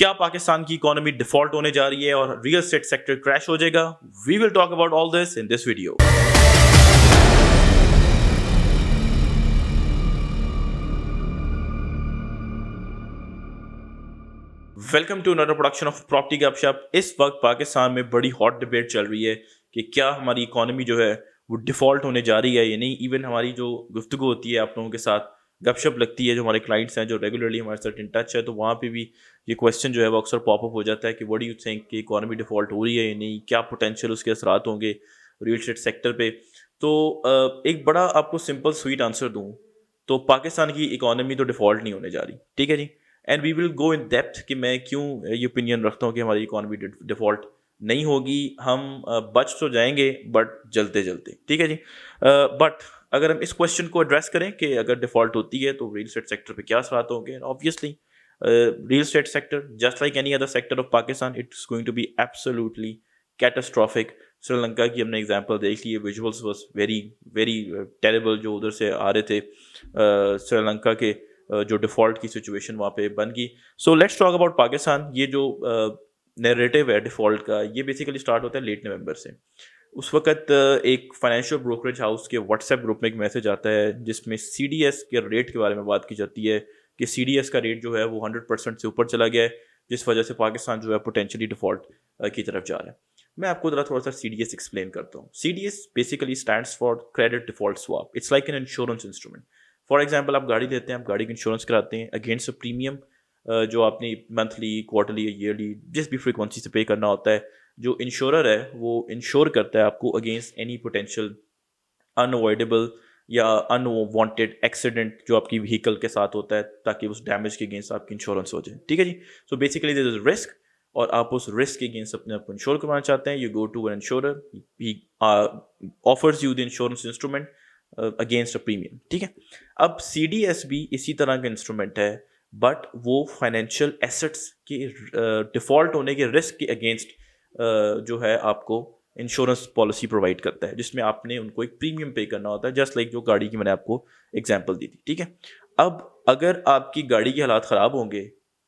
क्या पाकिस्तान की economy default होने जा रही है और रियल एस्टेट सेक्टर क्रैश हो जाएगा? We will talk about all this in this video. Welcome to another production of Property Gupshup. इस वक्त पाकिस्तान में बड़ी हॉट डिबेट चल रही है कि क्या हमारी इकोनॉमी जो है वो डिफॉल्ट होने जा रही है या नहीं। इवन हमारी जो गुफ्तगू होती है आप लोगों के साथ, गपशप लगती है, जो हमारे क्लाइंट्स हैं जो रेगुलरली हमारे साथ इन टच है, तो वहाँ पे भी ये क्वेश्चन जो है वो अक्सर पॉपअप हो जाता है कि व्हाट डू यू थिंक कि इकोनॉमी डिफॉल्ट हो रही है या नहीं, क्या पोटेंशियल उसके असरात होंगे रियल एस्टेट सेक्टर पे। तो एक बड़ा आपको सिंपल स्वीट आंसर दूँ तो पाकिस्तान की इकोनॉमी तो डिफॉल्ट नहीं होने जा रही, ठीक है जी। And we will go in depth कि मैं क्यों ये ओपिनियन रखता हूँ कि हमारी इकोनॉमी डिफॉल्ट नहीं होगी। हम बच तो जाएंगे बट जलते जलते, ठीक है जी। बट अगर हम इस क्वेश्चन को एड्रेस करें कि अगर डिफॉल्ट होती है तो रियल एस्टेट सेक्टर पे क्या असरात होंगे, obviously real estate sector just like any other sector of Pakistan it's going to be absolutely catastrophic. Sri Lanka की हमने एग्जांपल देख ली है, visuals was very very terrible जो उधर से आ रहे थे। श्रीलंका के जो डिफ़ॉल्ट की सिचुएशन वहाँ पे बन गई। So let's talk about Pakistan. ये जो नैरेटिव है डिफ़ॉल्ट का, ये बेसिकली स्टार्ट होता है लेट नवंबर से। उस वक्त एक फाइनेंशियल ब्रोकरेज हाउस के व्हाट्सएप ग्रुप में एक मैसेज आता है जिसमें सीडीएस के रेट के बारे में बात की जाती है कि सीडीएस का रेट जो है वो 100% से ऊपर चला गया है, जिस वजह से पाकिस्तान जो है पोटेंशियली डिफ़ॉल्ट की तरफ जा रहा है। मैं आपको ज़रा थोड़ा सा सीडीएस एक्सप्लेन करता हूँ। CDS basically stands for credit default swap. It's like an insurance instrument. For example, आप गाड़ी लेते हैं, आप गाड़ी का इंश्योरेंस कराते हैं अगेंस्ट अ प्रीमियम जो आपने मंथली, क्वार्टरली या ईयरली जिस भी फ्रीक्वेंसी से पे करना होता है। जो इंश्योरर है वो इंश्योर करता है आपको अगेंस्ट एनी पोटेंशियल अनअवॉइडेबल या अनवांटेड एक्सीडेंट जो आपकी व्हीकल के साथ होता है, ताकि उस डैमेज के अगेंस्ट आपकी इंश्योरेंस हो जाए, ठीक है जी। So basically there is risk और आप उस रिस्क के अगेंस्ट अपने आप को इंश्योर करवाना चाहते हैं। You go to an insurer, he offers you the insurance instrument against a premium, ठीक है। अब सीडीएस भी इसी तरह का इंस्ट्रूमेंट है, बट वो फाइनेंशियल एसेट्स के डिफॉल्ट होने के रिस्क के अगेंस्ट जो है आपको इंश्योरेंस पॉलिसी प्रोवाइड करता है, जिसमें आपने उनको एक प्रीमियम पे करना होता है, जस्ट लाइक जो गाड़ी की मैंने आपको एग्जांपल दी थी, ठीक है। अब अगर आपकी गाड़ी के हालात ख़राब होंगे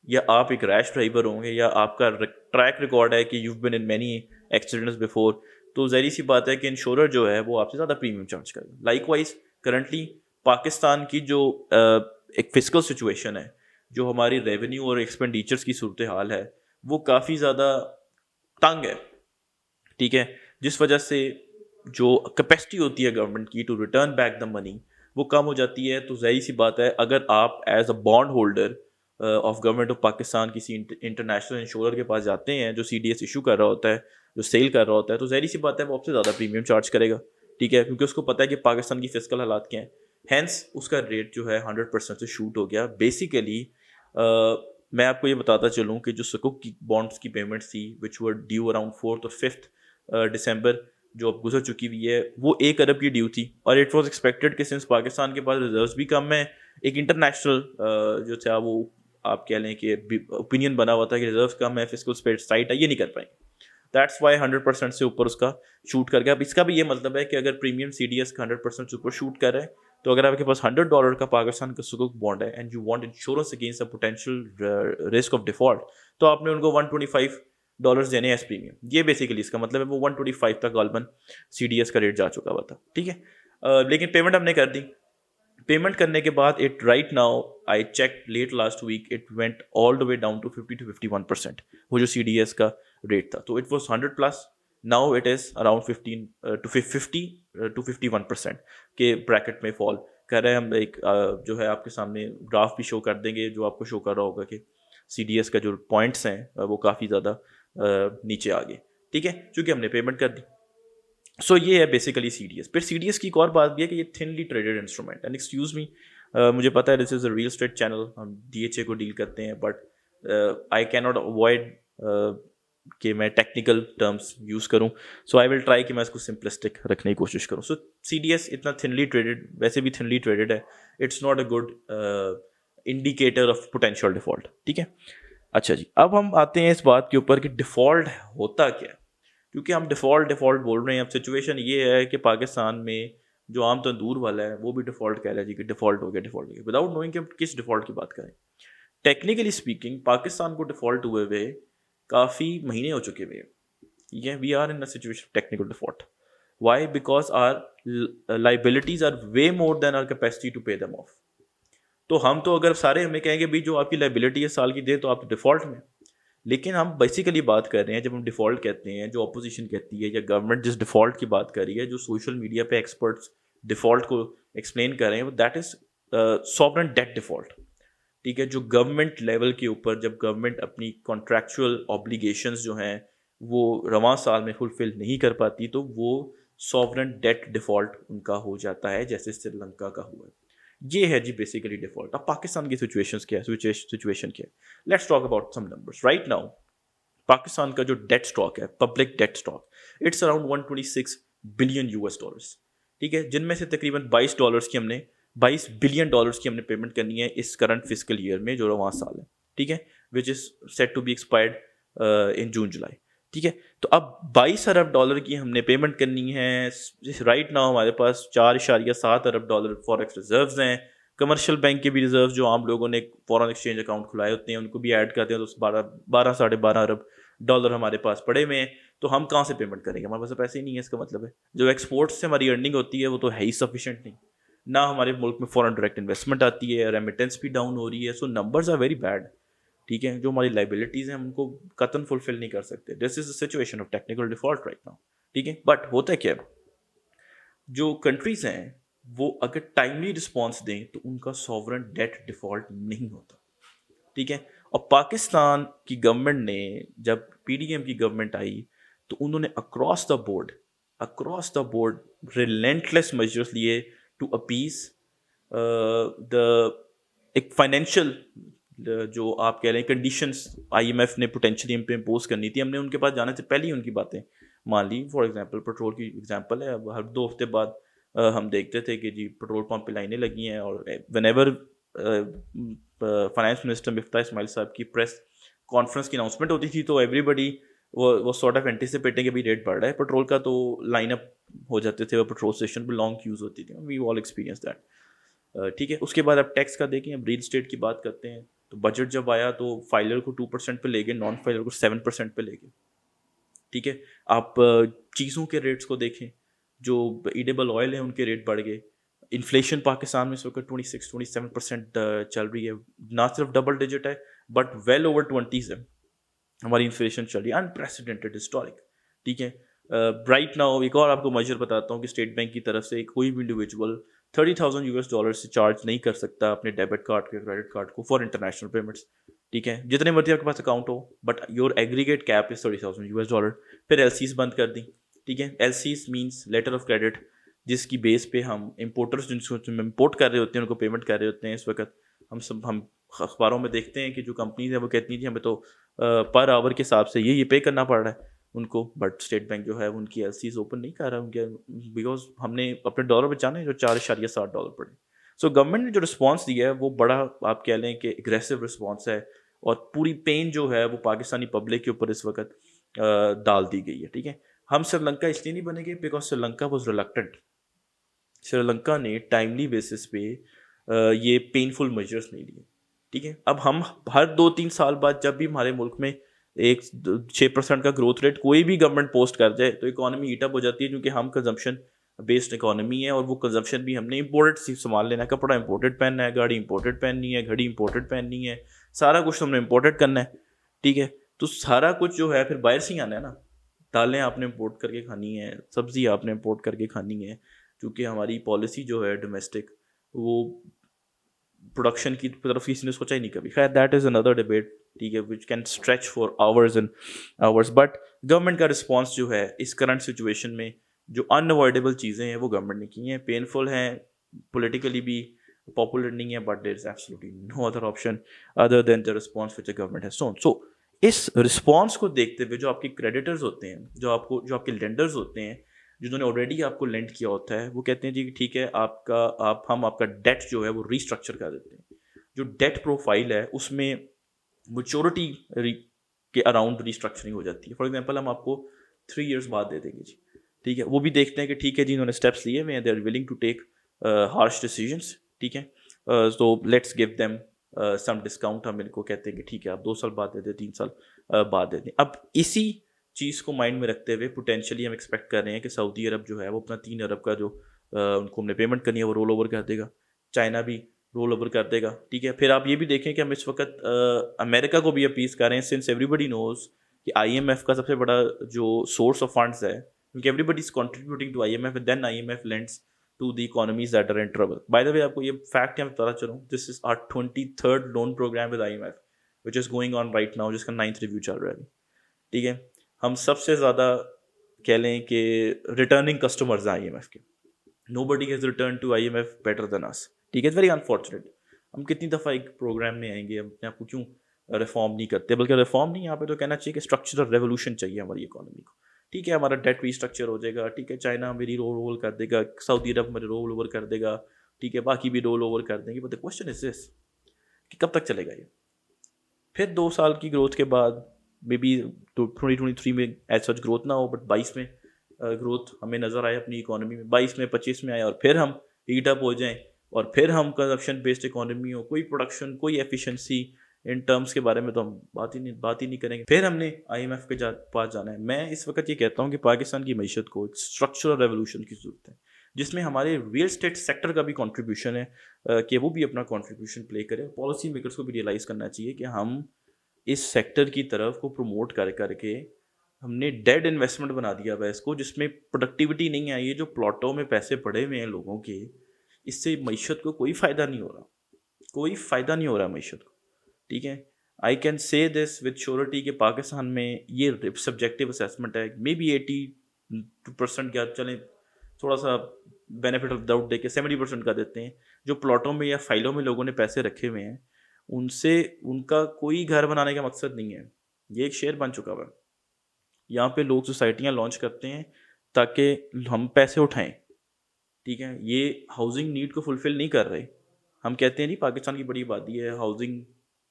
या आप एक रैश ड्राइवर होंगे या आपका ट्रैक रिकॉर्ड है कि you been in many accidents before, तो ज़ाहिर सी बात है कि इंश्योरर जो है वो आपसे ज़्यादा प्रीमियम चार्ज करेगा। लाइकवाइज करंटली पाकिस्तान की जो एक फिजिकल सिचुएशन है, जो हमारी रेवेन्यू और एक्सपेंडिचर्स की सूरत हाल है, वो काफ़ी ज़्यादा तंग है, ठीक है। जिस वजह से जो कैपेसिटी होती है गवर्नमेंट की to return back the money वो कम हो जाती है। तो ज़ाहिर सी बात है, अगर आप as a bond holder of government of Pakistan किसी इंटरनेशनल इंश्योरर के पास जाते हैं जो सीडीएस इशू कर रहा होता है, जो सेल कर रहा होता है, तो ज़ाहिर सी बात है वो आपसे ज़्यादा प्रीमियम चार्ज करेगा, ठीक है, क्योंकि उसको पता है कि पाकिस्तान की फिजिकल हालात क्या हैं। हैंस उसका रेट जो है 100% से शूट हो गया। बेसिकली मैं आपको ये बताता चलूँ कि जो सुकुक की बॉन्ड्स की पेमेंट्स थी विच वर ड्यू अराउंड 4th और 5th दिसंबर जो अब गुजर चुकी हुई है, वो 1 अरब की ड्यू थी। और इट वाज एक्सपेक्टेड कि सिंस पाकिस्तान के पास रिजर्व्स भी कम है, एक इंटरनेशनल जो था वो आप कह लें कि ओपिनियन बना हुआ था कि रिजर्व्स कम है, फिजिकल स्पेस टाइट है, ये नहीं कर पाएंगे। दैट्स वाई 100% से ऊपर उसका शूट कर गया। अब इसका भी ये मतलब है कि अगर प्रीमियम सीडीएस का 100% से ऊपर शूट कर रहे हैं, तो अगर आपके पास $100 का पाकिस्तान का सुकुक बॉन्ड है and you want insurance against a potential risk of default, तो आपने उनको $125 देने हैं एज प्रीमियम। ये बेसिकली इसका मतलब है वो 125 तक गालबन सीडीएस का रेट जा चुका हुआ था, ठीक है। लेकिन पेमेंट हमने कर दी। पेमेंट करने के बाद it right now I check let last week it went all the way down to 50 to 51% वो जो सीडीएस का रेट था। तो it was 100 plus, now it is around 15 to 50 to 51% के ब्रैकेट में फॉल कर रहे हैं। हम एक जो है आपके सामने ग्राफ भी शो कर देंगे जो आपको शो कर रहा होगा कि सीडीएस का जो पॉइंट्स हैं वो काफ़ी ज़्यादा नीचे आ गए, ठीक है, क्योंकि हमने पेमेंट कर दी। सो ये है बेसिकली सीडीएस। फिर सीडीएस की एक और बात भी है कि ये thinly traded instrument and excuse me, मुझे पता है this is a real estate channel, हम डीएचए को डील करते हैं, but I can not avoid कि मैं टेक्निकल टर्म्स यूज़ करूं। सो आई विल ट्राई कि मैं इसको सिंपलिस्टिक रखने की कोशिश करूं। सो सीडीएस इतना थिनली ट्रेडेड, वैसे भी थिनली ट्रेडेड है, it's not a good indicator of potential default, ठीक है। अच्छा जी, अब हम आते हैं इस बात के ऊपर कि डिफ़ॉल्ट होता क्या है, क्योंकि हम डिफ़ॉल्ट बोल रहे हैं। अब सिचुएशन ये है कि पाकिस्तान में जो आम तंदूर वाला है वो भी डिफ़ॉल्ट कह रहा है जी कि डिफ़ॉल्ट हो गया, विदाउट नोइंग कि हम किस डिफ़ॉल्ट की बात करें। टेक्निकली स्पीकिंग पाकिस्तान को डिफ़ॉल्ट हुए हुए काफ़ी महीने हो चुके हुए हैं, ठीक है। We are in a situation technical default. Why? Because our liabilities are way more than our capacity to pay them off. तो हम तो अगर सारे हमें कहेंगे भाई जो आपकी लाइबिलिटी है साल की दे, तो आप तो डिफ़ॉल्ट में। लेकिन हम बेसिकली बात कर रहे हैं, जब हम डिफ़ॉल्ट कहते हैं, जो अपोजिशन कहती है या गवर्नमेंट जिस डिफ़ॉल्ट की बात कर रही है, जो सोशल मीडिया पे एक्सपर्ट्स डिफ़ॉल्ट को एक्सप्लेन कर रहे हैं, that is sovereign debt default, ठीक है। जो गवर्नमेंट लेवल के ऊपर जब गवर्नमेंट अपनी कॉन्ट्रैक्चुअल ऑब्लिगेशंस जो हैं वो रवां साल में फुलफिल नहीं कर पाती, तो वो सॉवरेन डेट डिफ़ॉल्ट उनका हो जाता है, जैसे श्रीलंका का हुआ है। ये है जी बेसिकली डिफ़ॉल्ट। अब पाकिस्तान की सिचुएशंस क्या है, सिचुएशन क्या है? Let's talk about some numbers right now. Pakistan का जो डेट स्टॉक है, public debt stock, it's around 126 billion US dollars, ठीक है। जिनमें से तकरीबन $22 की हमने पेमेंट करनी है इस करंट फिजिकल ईयर में, जो रवां साल है, ठीक है, which is set to be expired in June July, ठीक है। तो अब $22 अरब की हमने पेमेंट करनी है। राइट नाउ हमारे पास $4.7 अरब फॉरेक्स रिजर्व्स हैं। कमर्शियल बैंक के भी रिजर्व जो आम लोगों ने फॉरेन एक्सचेंज अकाउंट खुलाए होते हैं उनको भी ऐड करते हैं, तो 12-12.5 अरब डॉलर हमारे पास पड़े हुए हैं। तो हम कहाँ से पेमेंट करेंगे? हमारे पास तो पैसे ही नहीं है। इसका मतलब है जो एक्सपोर्ट्स से हमारी अर्निंग होती है वो तो है ही सफिशिएंट नहीं, ना हमारे मुल्क में फॉरेन डायरेक्ट इन्वेस्टमेंट आती है, रेमिटेंस भी डाउन हो रही है। सो नंबर्स आर वेरी बैड, ठीक है। जो हमारी लाइबिलिटीज़ हैं हम उनको कतन फुलफिल नहीं कर सकते। This is the situation of technical default right now, ठीक है। बट होता क्या है, जो कंट्रीज हैं वो अगर टाइमली रिस्पॉन्स दें तो उनका सॉवरेन डेट डिफॉल्ट नहीं होता, ठीक है। और पाकिस्तान की गवर्नमेंट ने, जब पीडीएम की गवर्नमेंट आई, तो उन्होंने across the board relentless measures लिए टू अपीज द एक फाइनेंशियल जो आप कह रहे हैं कंडीशंस आईएमएफ ने पोटेंशियली हम पे इम्पोज करनी थी। हमने उनके पास जाने से पहले ही उनकी बातें मान ली। फॉर एग्जांपल पेट्रोल की एग्जांपल है, अब हर 2 हफ्ते बाद हम देखते थे कि जी पेट्रोल पंप पे लाइनें लगी हैं, और whenever finance minister Miftah Ismail साहब की प्रेस कॉन्फ्रेंस की अनाउंसमेंट होती थी, तो एवरीबडी वो सॉर्ट ऑफ एंटिसिपेटिंग कि भी रेट बढ़ रहा है पेट्रोल का, तो लाइनअप हो जाते थे वो पेट्रोल स्टेशन पर, लॉन्ग क्यूज होती थी। वी ऑल एक्सपीरियंस दैट, ठीक है। उसके बाद अब टैक्स का देखें, अब रियल स्टेट की बात करते हैं, तो बजट जब आया तो फाइलर को 2% पे ले गए, नॉन फाइलर को 7% पे ले गए, ठीक है। आप चीज़ों के रेट्स को देखें, जो ईडेबल ऑयल है उनके रेट बढ़ गए। इन्फ्लेशन पाकिस्तान में इस वक्त 26-27% चल रही है, ना सिर्फ डबल डिजिट है बट वेल ओवर 20s है हमारी इन्फ्लेशन चल रही है, अनप्रेसिडेंटेड, हिस्टोरिक, ठीक है। राइट नाउ एक और आपको मेजर बताता हूँ कि स्टेट बैंक की तरफ से कोई भी इंडिविजुअल $30,000 से चार्ज नहीं कर सकता अपने डेबिट कार्ड के क्रेडिट कार्ड को फॉर इंटरनेशनल पेमेंट्स, ठीक है। जितने मर्जी आपके पास अकाउंट हो, but your aggregate cap is $30,000। फिर एलसीज बंद कर दी, ठीक है। LCs means letter of credit, जिसकी बेस पे हम इम्पोर्टर्स जिनको इम्पोर्ट कर रहे होते हैं उनको पेमेंट कर रहे होते हैं। इस वक्त हम अखबारों में देखते हैं कि जो कंपनीज है वो कहती थी हमें तो पर आवर के हिसाब से ये पे करना पड़ रहा है उनको, बट स्टेट बैंक जो है उनकी एलसीज ओपन नहीं कर रहा है उनके, बिकॉज हमने अपने डॉलर बचाने हैं जो $4.7 पड़े। सो गवर्नमेंट ने जो रिस्पॉन्स दिया है वो बड़ा, आप कह लें कि एग्रेसिव रिस्पॉन्स है, और पूरी पेन जो है वो पाकिस्तानी पब्लिक के ऊपर इस वक्त डाल दी गई है, ठीक है। हम श्रीलंका इसलिए नहीं बनेंगे because Sri Lanka was reluctant. Sri Lanka ने टाइमली बेसिस पे ये पेनफुल मेजर्स नहीं लिए, ठीक है। अब हम हर 2-3 साल बाद जब भी हमारे मुल्क में 6% का ग्रोथ रेट कोई भी गवर्नमेंट पोस्ट कर जाए तो इकोनॉमी हीटअप हो जाती है, क्योंकि हम कंजम्पशन बेस्ड इकोनॉमी है, और वो कंजम्पशन भी हमने इंपोर्टेड सामान लेना है, कपड़ा इंपोर्टेड पहनना है, गाड़ी इंपोर्टेड पहननी है, घड़ी इंपोर्टेड पहननी है, सारा कुछ हमने इंपोर्टेड करना है, ठीक है। तो सारा कुछ जो है फिर बाहर से ही आना है ना। दालें आपने इंपोर्ट करके खानी है, सब्जी आपने इंपोर्ट करके खानी है, क्योंकि हमारी पॉलिसी जो है डोमेस्टिक, वो प्रोडक्शन की तरफ किसी ने सोचा ही नहीं कभी। खैर दैट इज़ अनदर डिबेट, ठीक है, which can stretch for hours and hours. But government का रिस्पॉन्स जो है इस करंट सिचुएशन में, जो अनअवॉइडेबल चीज़ें हैं वो गवर्नमेंट ने की हैं, पेनफुल हैं, पॉलिटिकली भी पॉपुलर नहीं है, but there is absolutely no other option other than the response which the government has shown. So इस रिस्पॉन्स को देखते हुए जो आपके क्रेडिटर्स होते हैं, जो आपके लेंडर्स होते हैं, जिन्होंने ऑलरेडी आपको लेंड किया होता है, वो कहते हैं जी ठीक है, हम आपका डेट जो है वो रीस्ट्रक्चर कर देते हैं। जो डेट प्रोफाइल है उसमें मैच्योरिटी के अराउंड रीस्ट्रक्चरिंग हो जाती है। फॉर एग्जांपल हम आपको 3 इयर्स बाद दे देंगे जी, ठीक है। वो भी देखते हैं कि ठीक है जी इन्होंने स्टेप्स लिए हुए हैं, they are willing to take harsh decisions, ठीक है। So let's give them some discount हम इनको कहते हैं कि ठीक है आप 2 साल बाद दे दें, 3 साल बाद दे दें। अब इसी चीज़ को माइंड में रखते हुए पोटेंशियली हम एक्सपेक्ट कर रहे हैं कि सऊदी अरब जो है वो अपना 3 अरब का जो उनको हमने पेमेंट करनी है वो रोल ओवर कर देगा, चाइना भी रोल ओवर कर देगा, ठीक है। फिर आप ये भी देखें कि हम इस वक्त अमेरिका को भी अपील कर रहे हैं, सिंस एवरीबडी नोज कि IMF का सबसे बड़ा जो सोर्स ऑफ फंड्स है, क्योंकि everybody is contributing to IMF and then IMF lends to the economies that are in trouble. By the way, आपको ये फैक्ट यहाँ पता चलूँ, this is our 23rd loan program with IMF, which is going on right now, जिसका 9th review चल रहा है, ठीक है। हम सबसे ज़्यादा कह लें कि रिटर्निंग कस्टमर्स हैं IMF के। Nobody has returned to IMF better than us, ठीक है। It's very unfortunate. हम कितनी दफ़ा एक प्रोग्राम में आएंगे, अपने आप को क्यों रिफॉर्म नहीं करते, बल्कि रिफॉर्म नहीं, यहाँ पे तो कहना चाहिए कि स्ट्रक्चरल रेवोल्यूशन चाहिए हमारी इकोनॉमी को, ठीक है। हमारा डेट रीस्ट्रक्चर हो जाएगा, ठीक है। चाइना मेरी रोल ओवर कर देगा, सऊदी अरब मेरे रोल ओवर कर देगा, ठीक है। बाकी भी रोल ओवर कर देंगे, but the question is this कि कब तक चलेगा ये। फिर 2 साल की ग्रोथ के बाद मे बी 2023 में एज सच ग्रोथ ना हो, बट 22 में ग्रोथ हमें नज़र आए अपनी इकोनॉमी में, 22 में 25 में आए, और फिर हम हीट अप हो जाएं, और फिर हम कंजप्शन बेस्ड इकोनॉमी हो, कोई प्रोडक्शन, कोई एफिशिएंसी इन टर्म्स के बारे में तो हम बात ही नहीं करेंगे। फिर हमने IMF के पास जाना है। मैं इस वक्त ये कहता हूँ कि पाकिस्तान की मीशत को एक स्ट्रक्चरल रेवोल्यूशन की ज़रूरत है, जिसमें हमारे रियल स्टेट सेक्टर का भी कंट्रीब्यूशन है कि वो भी अपना कंट्रीब्यूशन प्ले करे। पॉलिसी मेकर्स को भी रियलाइज़ करना चाहिए कि हम इस सेक्टर की तरफ को प्रमोट करके हमने डेड इन्वेस्टमेंट बना दिया हुआ है इसको, जिसमें प्रोडक्टिविटी नहीं आई है। जो प्लॉटों में पैसे पड़े हुए हैं लोगों के, इससे मीशत को कोई फ़ायदा नहीं हो रहा, कोई फ़ायदा नहीं हो रहा मीशत को, ठीक है। I can say this with surety कि पाकिस्तान में ये सब्जेक्टिव असेसमेंट है, मे बी 82% क्या चलें, थोड़ा सा बेनिफिट ऑफ डाउट दे के 70% का देते हैं। जो प्लॉटों में या फाइलों में लोगों ने पैसे रखे हुए हैं, उनसे उनका कोई घर बनाने का मकसद नहीं है। ये एक शेयर बन चुका हुआ है। यहाँ पे लोग सोसाइटियाँ लॉन्च करते हैं ताकि हम पैसे उठाएं, ठीक है। ये हाउसिंग नीड को फुलफ़िल नहीं कर रहे। हम कहते हैं नहीं पाकिस्तान की बड़ी आबादी है, हाउसिंग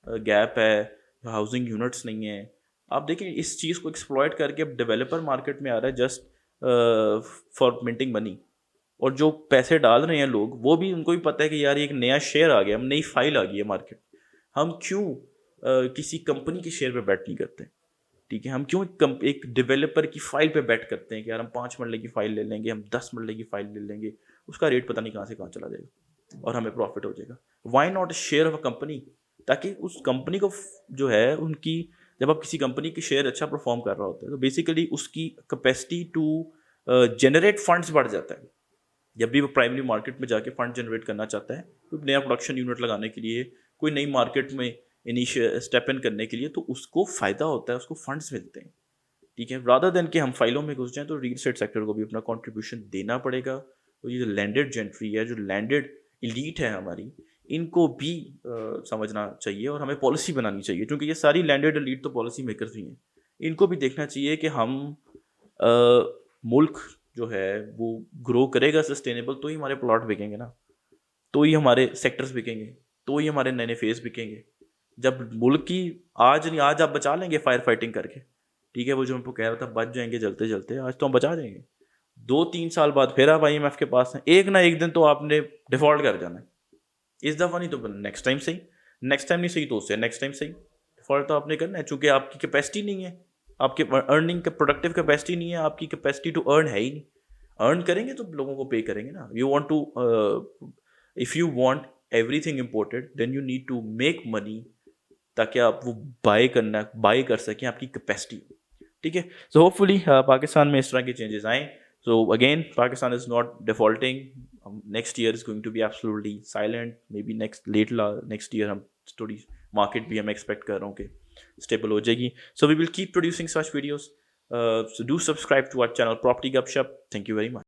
गैप है, हाउसिंग यूनिट्स नहीं है। आप देखें इस चीज़ को एक्सप्लॉयट करके अब डेवलपर मार्केट में आ रहा है जस्ट फॉर मिंटिंग मनी, और जो पैसे डाल रहे हैं लोग, वो भी उनको भी पता है कि यार ये एक नया शेयर आ गया, नई फाइल आ गई है मार्केट। हम क्यों किसी कंपनी के शेयर पे बैट नहीं करते, ठीक है। हम क्यों एक डेवलपर की फाइल पे बैट करते हैं कि यार हम 5 मरले की फाइल ले लेंगे, हम 10 मरले की फाइल ले लेंगे, उसका रेट पता नहीं कहाँ से कहाँ चला जाएगा और हमें प्रॉफिट हो जाएगा। Why not share of a company, ताकि उस कंपनी को जो है उनकी, जब आप किसी कंपनी की शेयर अच्छा परफॉर्म कर रहा होता है तो बेसिकली उसकी कैपेसिटी टू जनरेट फंड्स बढ़ जाता है। जब भी वो प्राइमरी मार्केट में जाके फंड जनरेट करना चाहता है, कोई नया प्रोडक्शन यूनिट लगाने के लिए, कोई नई मार्केट में इनिशियल स्टेप इन करने के लिए, तो उसको फ़ायदा होता है, उसको फंड्स मिलते हैं, ठीक है। रादर देन कि हम फाइलों में घुस जाएं, तो रियल एस्टेट सेक्टर को भी अपना कंट्रीब्यूशन देना पड़ेगा। तो ये जो लैंडेड जेंट्री है, जो लैंडेड इलीट है हमारी, इनको भी समझना चाहिए और हमें पॉलिसी बनानी चाहिए, क्योंकि ये सारी लैंडेड इलीट तो पॉलिसी मेकर्स ही हैं। इनको भी देखना चाहिए कि हम मुल्क जो है वो ग्रो करेगा सस्टेनेबल, तो ही हमारे प्लॉट बिकेंगे ना, तो ही हमारे सेक्टर्स बिकेंगे, तो ही हमारे नए नए फेस बिकेंगे। जब मुल्क की आज नहीं, आज आप बचा लेंगे फायर फाइटिंग करके, ठीक है। वो जो हमको कह रहा था बच जाएंगे जलते जलते, आज तो हम बचा जाएंगे। 2-3 साल बाद फिर आप IMF के पास हैं, एक ना एक दिन तो आपने डिफॉल्ट कर जाना है। इस दफ़ा नहीं तो नेक्स्ट टाइम सही, नेक्स्ट टाइम नहीं सही तो उससे नेक्स्ट टाइम सही, डिफॉल्ट तो आपने करना है, चूँकि आपकी कैपेसिटी नहीं है, आपके अर्निंग का प्रोडक्टिव कैपेसिटी नहीं है, आपकी कैपेसिटी टू अर्न है ही नहीं। अर्न करेंगे तो लोगों को पे करेंगे ना। You want to, if you want everything imported, then you need to make money, ताकि आप वो बाय कर सकें आपकी कैपेसिटी, ठीक है। सो होपफुली पाकिस्तान में इस तरह के चेंजेस आएँ। So again Pakistan is not defaulting, next year is going to be absolutely silent, maybe next year हम थोड़ी मार्केट भी हम एक्सपेक्ट कर रहा हूँ कि स्टेबल हो जाएगी। So we will keep producing such videos, so do subscribe to our channel Property Gupshup. Thank you very much.